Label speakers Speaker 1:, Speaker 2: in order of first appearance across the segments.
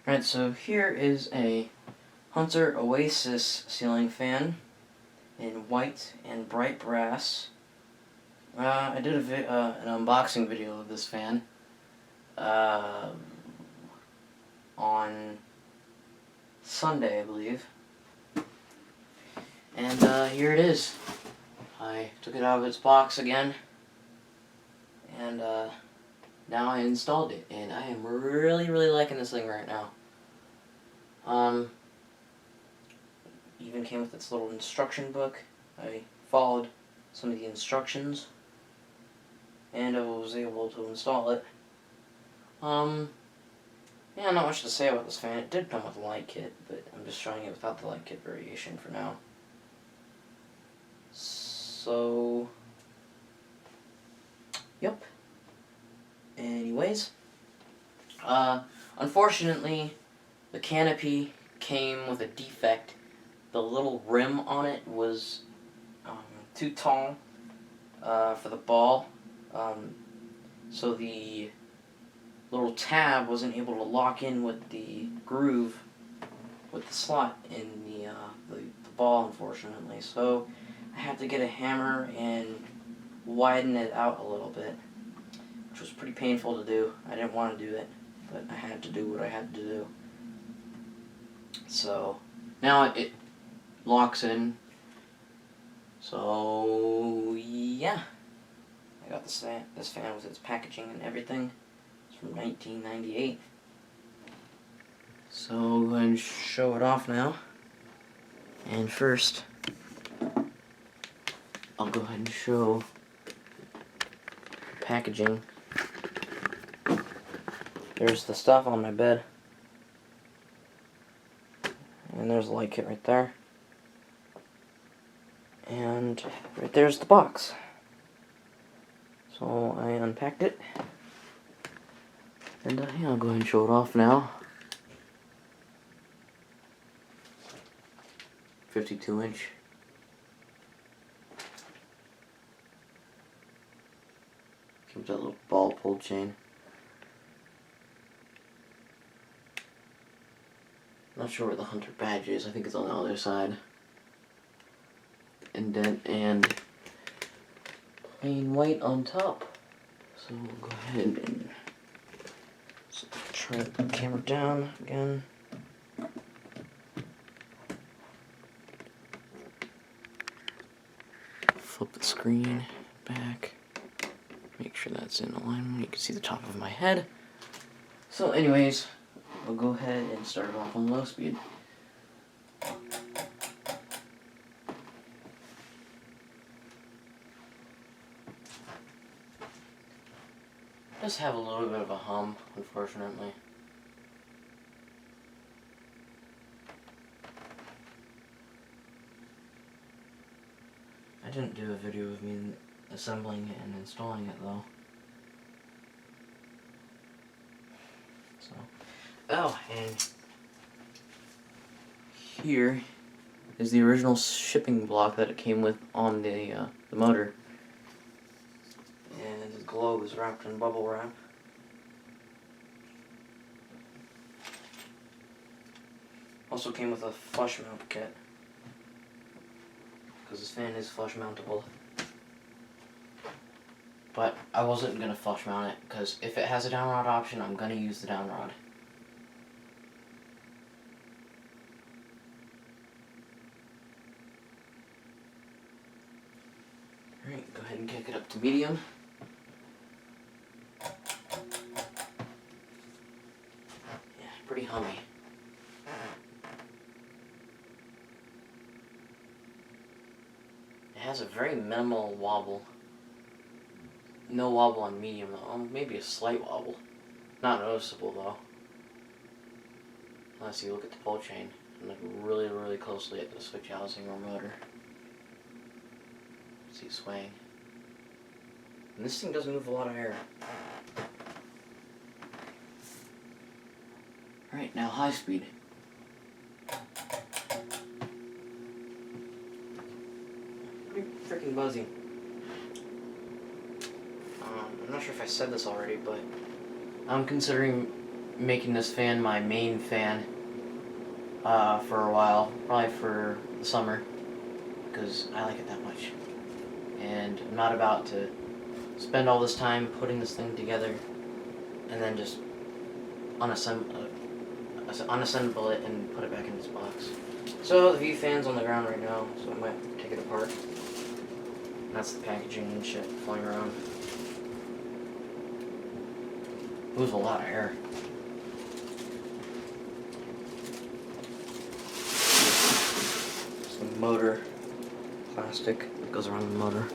Speaker 1: Alright, so here is a Hunter Oasis ceiling fan in white and bright brass. I did an unboxing video of this fan on Sunday, I believe. And here it is. I took it out of its box again, and now I installed it, and I am really liking this thing right now. Even came with its little instruction book. I followed some of the instructions, and I was able to install it. Yeah, not much to say about this fan. It did come with a light kit, but I'm just showing it without the light kit variation for now. So, yep. Anyways, unfortunately, the canopy came with a defect. The little rim on it was too tall for the ball, so the little tab wasn't able to lock in with the groove, with the slot in the ball, unfortunately. So I had to get a hammer and widen it out a little bit, which was pretty painful to do. I didn't want to do it, but I had to do what I had to do. So now it locks in. So yeah, I got this fan with its packaging and everything. It's from 1998. So I'll go ahead and show it off now. And first, I'll go ahead and show the packaging. There's the stuff on my bed. And there's the light kit right there. And right there's the box. So I unpacked it. And yeah, I'll go ahead and show it off now. 52-inch. Comes with that little ball pull chain. Not sure where the Hunter badge is. I think it's on the other side. Indent and plain white on top. So we'll go ahead and try to put the camera down again. Flip the screen back. Make sure that's in alignment. You can see the top of my head. So anyways, we'll go ahead and start it off on low speed. Does have a little bit of a hum, unfortunately. I didn't do a video of me assembling it and installing it though. So, oh, and here is the original shipping block that it came with on the motor. And the globe is wrapped in bubble wrap. Also came with a flush mount kit, because this fan is flush mountable. But I wasn't going to flush mount it, because if it has a down rod option, I'm going to use the down rod. Alright, go ahead and kick it up to medium. Yeah, pretty hummy. It has a very minimal wobble. No wobble on medium though. Maybe a slight wobble. Not noticeable though. Unless you look at the pull chain and look really closely at the switch housing or motor. See it swaying. And this thing does move a lot of air. Alright, now high speed. Pretty freaking buzzy. I'm not sure if I said this already, but I'm considering making this fan my main fan for a while, probably for the summer, because I like it that much. And I'm not about to spend all this time putting this thing together and then just unassemble it and put it back in its box. So the view fan's on the ground right now, so I might take it apart. That's the packaging and shit flying around. It was a lot of air. It's the motor plastic that goes around the motor.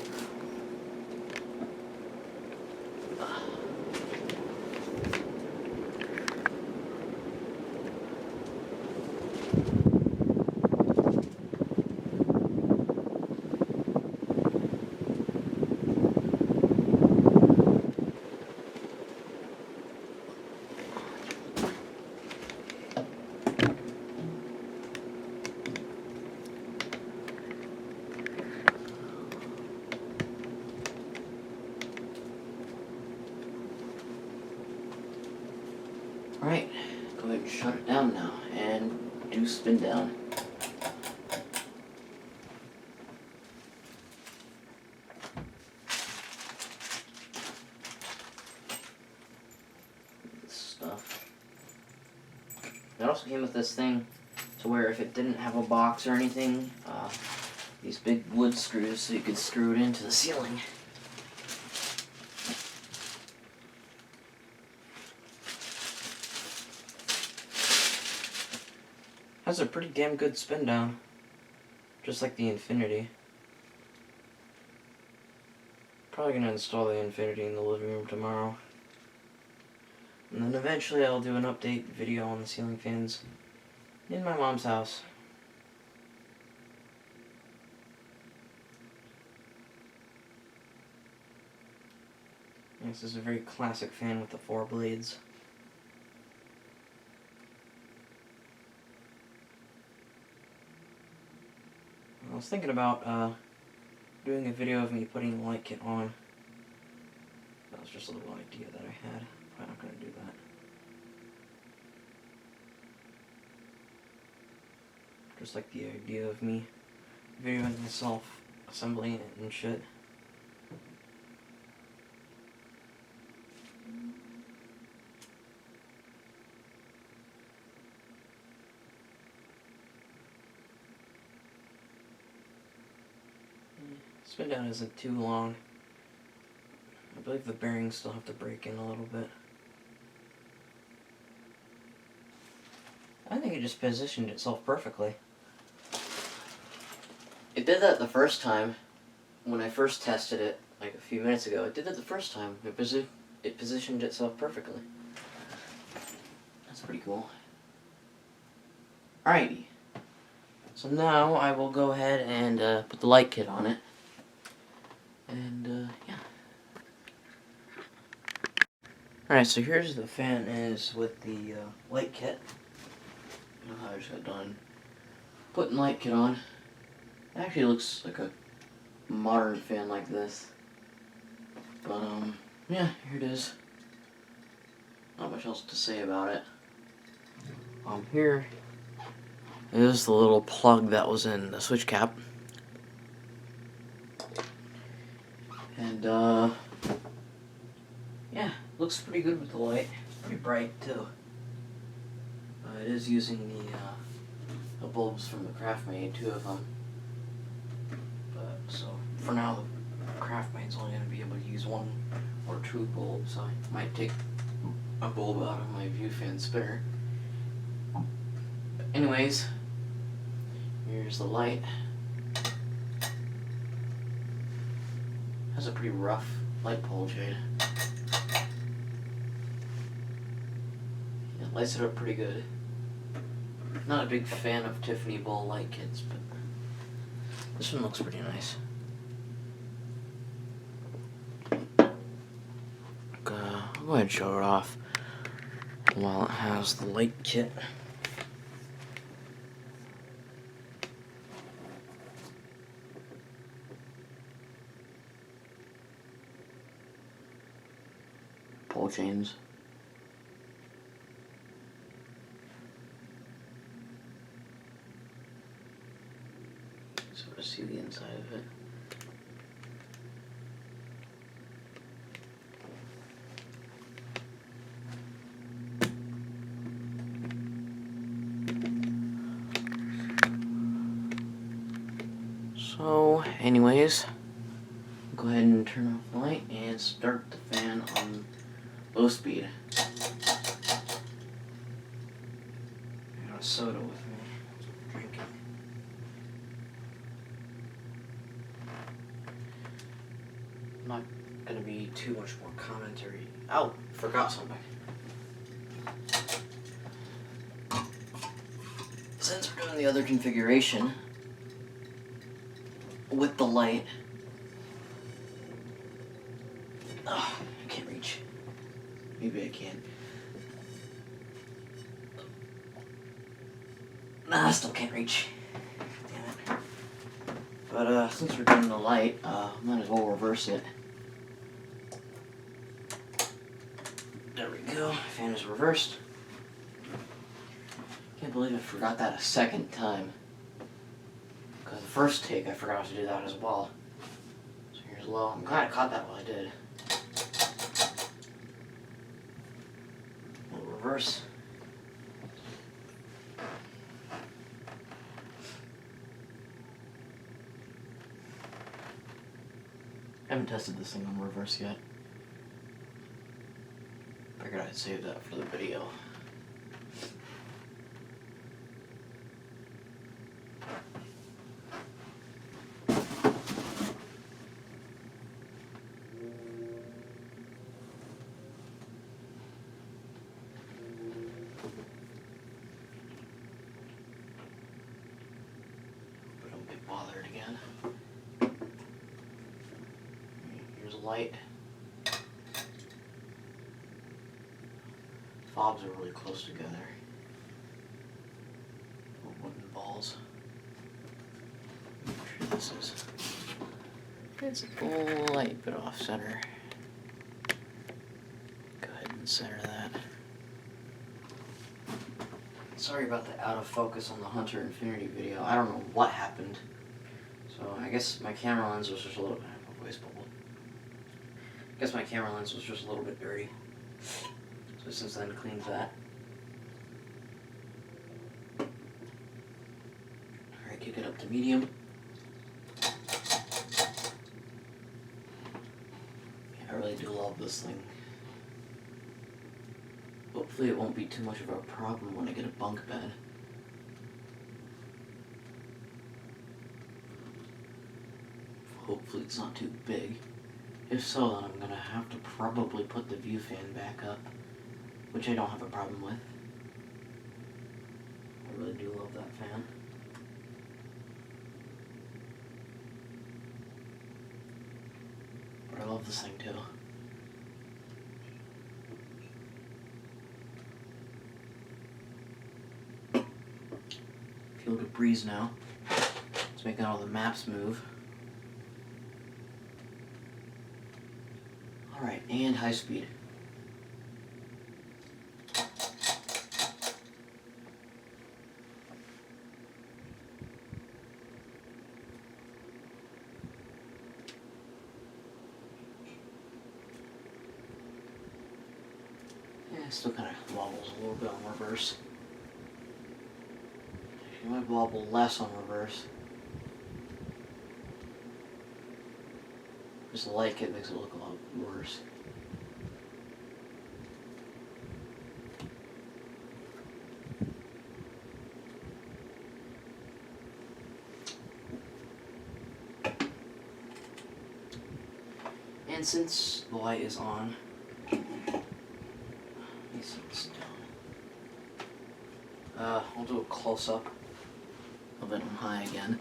Speaker 1: Alright, go ahead and shut it down now and do spin down. This stuff. It also came with this thing to where if it didn't have a box or anything, these big wood screws so you could screw it into the ceiling. Has a pretty damn good spin down, just like the Infinity. Probably gonna install the Infinity in the living room tomorrow. And then eventually I'll do an update video on the ceiling fans in my mom's house. This is a very classic fan with the 4 blades. I was thinking about doing a video of me putting the light kit on. That was just a little idea that I had. I'm not going to do that. Just like the idea of me videoing myself assembling it and shit. Spin down isn't too long. I believe the bearings still have to break in a little bit. I think it just positioned itself perfectly. It did that the first time, when I first tested it, like a few minutes ago. It did that the first time. It positioned itself perfectly. That's pretty cool. Alrighty. So now I will go ahead and put the light kit on it. And, yeah. Alright, so here's the fan is with the light kit. I just got done putting light kit on. It actually looks like a modern fan like this. But, yeah, here it is. Not much else to say about it. Here is the little plug that was in the switch cap. And, yeah, looks pretty good with the light. Pretty bright, too. It is using the bulbs from the Craftmade, 2 of them. But, so, for now, the Craftmade's only going to be able to use 1 or 2 bulbs, so I might take a bulb out of my view fan spinner. But anyways, here's the light. Has a pretty rough light pole shade. It lights it up pretty good. Not a big fan of Tiffany ball light kits, but this one looks pretty nice. I'll go ahead and show it off while it has the light kit. Pole chains. see the inside of it. So, anyways, go ahead and turn off the light and start the fan on low speed. I got a soda with me. Drinking. Not gonna be too much more commentary. Oh, forgot something. Since we're doing the other configuration with the light, oh, I can't reach. Maybe I can. Nah, I still can't reach. Damn it. But since we're doing the light, might as well reverse it. There we go. Fan is reversed. Can't believe I forgot that a second time. Because the first take, I forgot to do that as well. So here's low. I'm glad I caught that while I did. We'll reverse. I haven't tested this thing on reverse yet. Figured I'd save that for the video. But don't get bothered again. Here's a light. Fobs are really close together. Wooden balls. I'm sure this is. It's a light bit off center. Go ahead and center that. Sorry about the out of focus on the Hunter Infinity video. I don't know what happened. So I guess my camera lens was just a little bit. Voice bubble. I guess my camera lens was just a little bit dirty. So since then, cleaned that. Alright, kick it up to medium. Yeah, I really do love this thing. Hopefully it won't be too much of a problem when I get a bunk bed. Hopefully it's not too big. If so, then I'm gonna have to probably put the view fan back up, which I don't have a problem with. I really do love that fan. But I love this thing too. Feel a good breeze now. It's making all the maps move. Alright, and high speed. Yeah, it still kind of wobbles a little bit on reverse. It might wobble less on reverse. Just the light kit makes it look a lot worse. And since the light is on, let me set this down. I'll do a close-up of it on high again.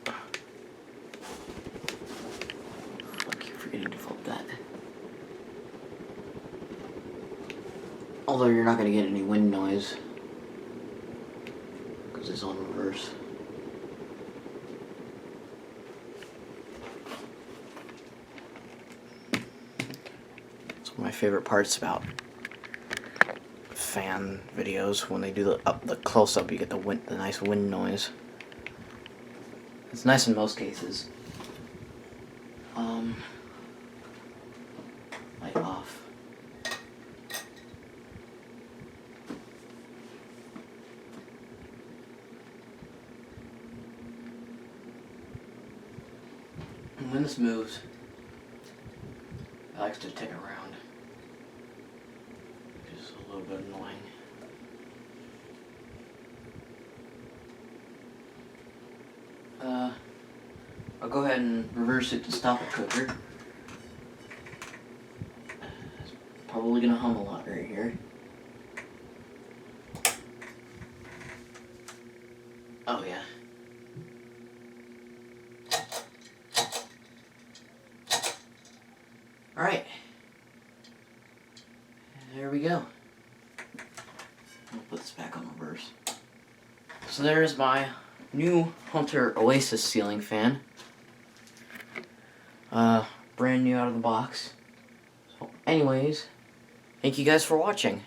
Speaker 1: I keep forgetting to flip that. Although you're not going to get any wind noise because it's on reverse. It's one of my favorite parts about fan videos when they do the close-up. You get the nice wind noise. It's nice in most cases. Light off. And when this moves, it likes to tick around, which is a little bit annoying. I'll go ahead and reverse it to stop it quicker. It's probably gonna hum a lot right here. Oh yeah. Alright. There we go. I'll put this back on reverse. So there's my new Hunter Oasis ceiling fan. Brand new out of the box. So anyways, thank you guys for watching.